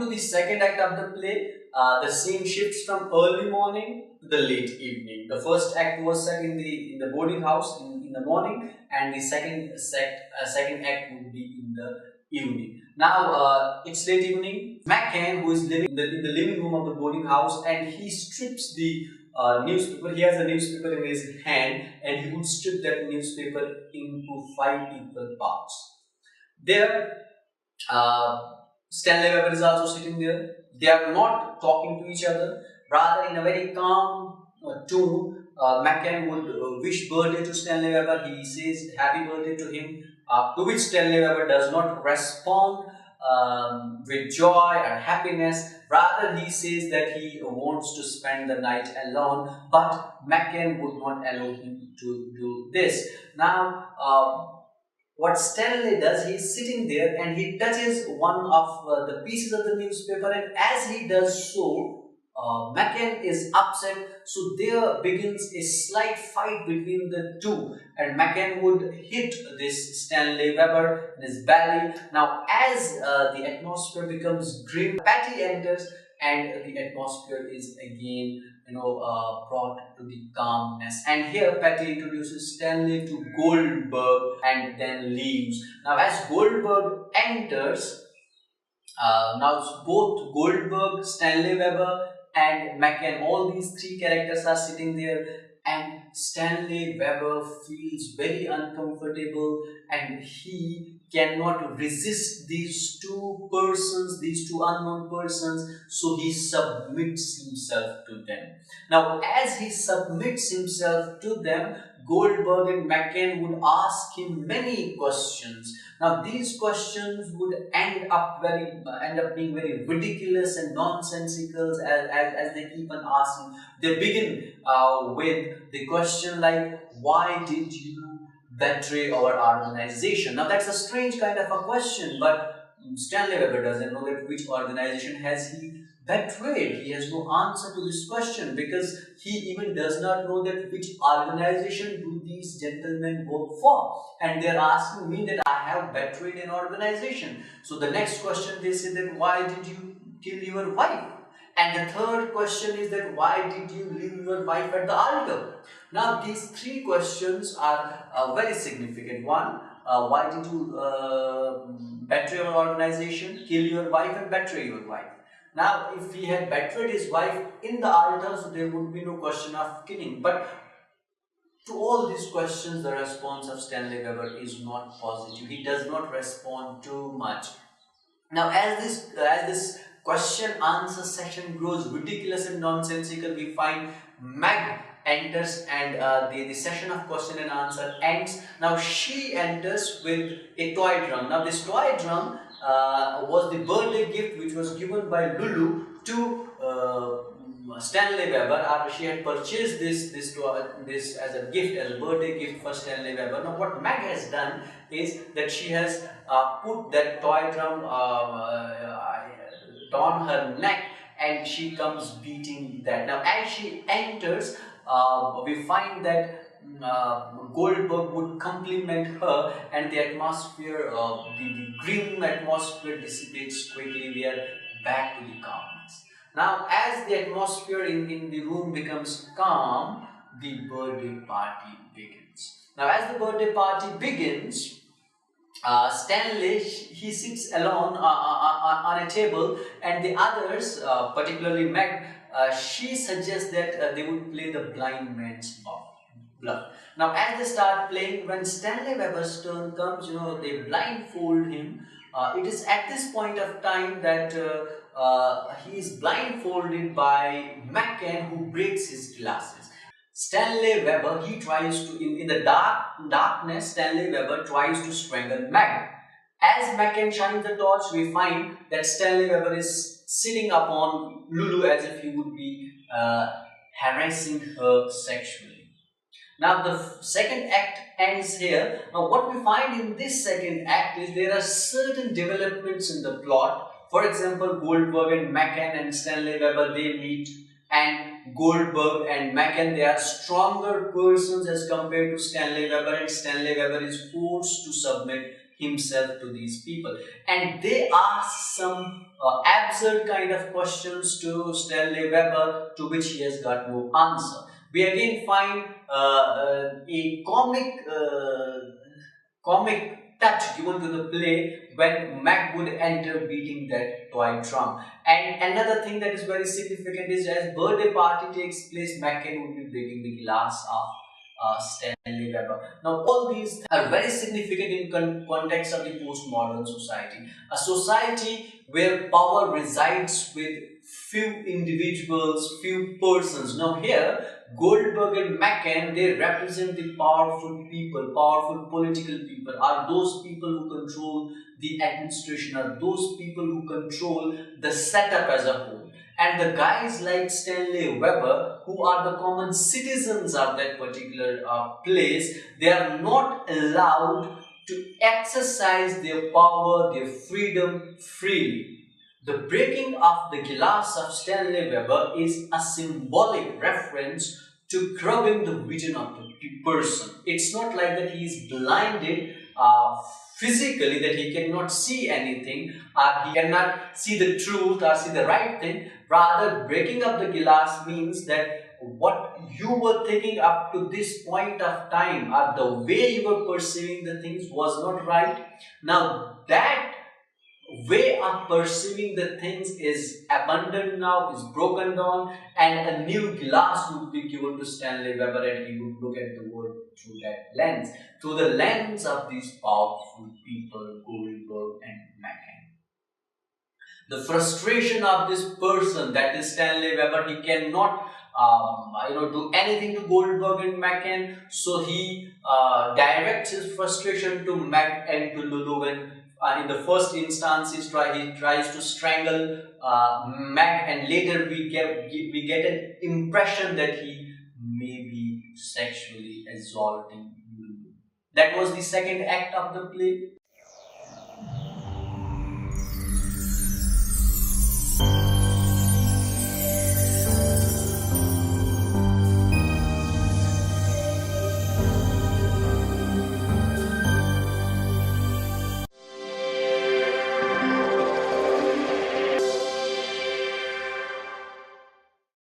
to the second act of the play, the scene shifts from early morning to the late evening. The first act was set in the boarding house in the morning, and the second act would be in the evening. Now it's late evening. MecCan, who is living in the living room of the boarding house, and he strips the newspaper. He has a newspaper in his hand, and he would strip that newspaper into 5 equal parts. There, Stanley Weber is also sitting there. They are not talking to each other. Rather, in a very calm tone, MecCan would wish birthday to Stanley Weber. He says happy birthday to him, to which Stanley Weber does not respond with joy and happiness. Rather, he says that he wants to spend the night alone, but MecCan would not allow him to do this. Now, what Stanley does, he is sitting there and he touches one of the pieces of the newspaper, and as he does so, MecCan is upset, so there begins a slight fight between the two, and MecCan would hit this Stanley Weber in his belly. Now, as the atmosphere becomes grim, Patty enters, and the atmosphere is again brought to the calmness. And here Patty introduces Stanley to Goldberg and then leaves. Now, as Goldberg enters, now both Goldberg, Stanley Weber, and MecCan, all these 3 characters are sitting there, and Stanley Weber feels very uncomfortable, and he cannot resist these 2 persons, these 2 unknown persons, so he submits himself to them. Now, as he submits himself to them, Goldberg and MecCan would ask him many questions. Now, these questions would end up being very ridiculous and nonsensical as they keep on asking. They begin with the question like, "Why did you betray our organization?" Now, that's a strange kind of a question, but Stanley Weber doesn't know that which organization has he betrayed. He has no answer to this question, because he even does not know that which organization do these gentlemen work for, and they are asking me that I have betrayed an organization. So the next question, they say that, "Why did you kill your wife?" And the third question is that, "Why did you leave your wife at the altar?" Now, these 3 questions are very significant. One, why did you betray your organization, kill your wife, and betray your wife? Now, if he had betrayed his wife in the altar, so there would be no question of killing. But to all these questions, the response of Stanley Weber is not positive. He does not respond too much. Now, as this question answer session grows ridiculous and nonsensical, we find Meg enters, and the session of question and answer ends. Now, she enters with a toy drum. Now, this toy drum was the birthday gift which was given by Lulu to Stanley Weber. She had purchased this as a gift, as a birthday gift for Stanley Weber. Now, what Meg has done is that she has put that toy drum on her neck, and she comes beating that. Now, as she enters, we find that Goldberg would compliment her, and the atmosphere, the grim atmosphere dissipates quickly. We are back to the calmness. Now, as the atmosphere in the room becomes calm, the birthday party begins. Now, as the birthday party begins, Stanley, he sits alone on a table, and the others, particularly Meg, she suggests that they would play the blind man's bluff. Now, as they start playing, when Stanley Weber's turn comes, they blindfold him. It is at this point of time that he is blindfolded by MecCan, who breaks his glasses. Stanley Weber, he tries to, in the darkness, Stanley Weber tries to strangle Meg. As MecCan shines the torch, we find that Stanley Weber is sitting upon Lulu as if he would be harassing her sexually. Now, the second act ends here. Now, what we find in this second act is there are certain developments in the plot. For example, Goldberg and MecCan and Stanley Weber, they meet, and Goldberg and MecCan, they are stronger persons as compared to Stanley Weber, and Stanley Weber is forced to submit himself to these people. And they ask some absurd kind of questions to Stanley Webber, to which he has got no answer. We again find a comic touch given to the play when Mac would enter beating that toy drum. And another thing that is very significant is as birthday party takes place, McCann would be breaking the glass of Stanley Webber. Now, all these are very significant in context of the postmodern society, a society where power resides with few individuals, few persons. Now, here Goldberg and MecCan, they represent the powerful people, powerful political people, are those people who control the administration, are those people who control the setup as a whole. And the guys like Stanley Webber, who are the common citizens of that particular place, they are not allowed to exercise their power, their freedom freely. The breaking of the glass of Stanley Webber is a symbolic reference to curbing the vision of the person. It's not like that he is blinded physically, that he cannot see anything, he cannot see the truth or see the right thing. Rather, breaking up the glass means that what you were thinking up to this point of time, or the way you were perceiving the things, was not right. Now, that way of perceiving the things is abandoned now, is broken down, and a new glass would be given to Stanley Webber, and he would look at the world through that lens, through the lens of these powerful people, Goldberg and MecCan. The frustration of this person, that is Stanley Webber, he cannot do anything to Goldberg and MecCan, so he directs his frustration to Mac and to Lulu. In the first instance, he tries to strangle Mac, and later we get an impression that he may be sexually assaulting Lulu. That was the second act of the play.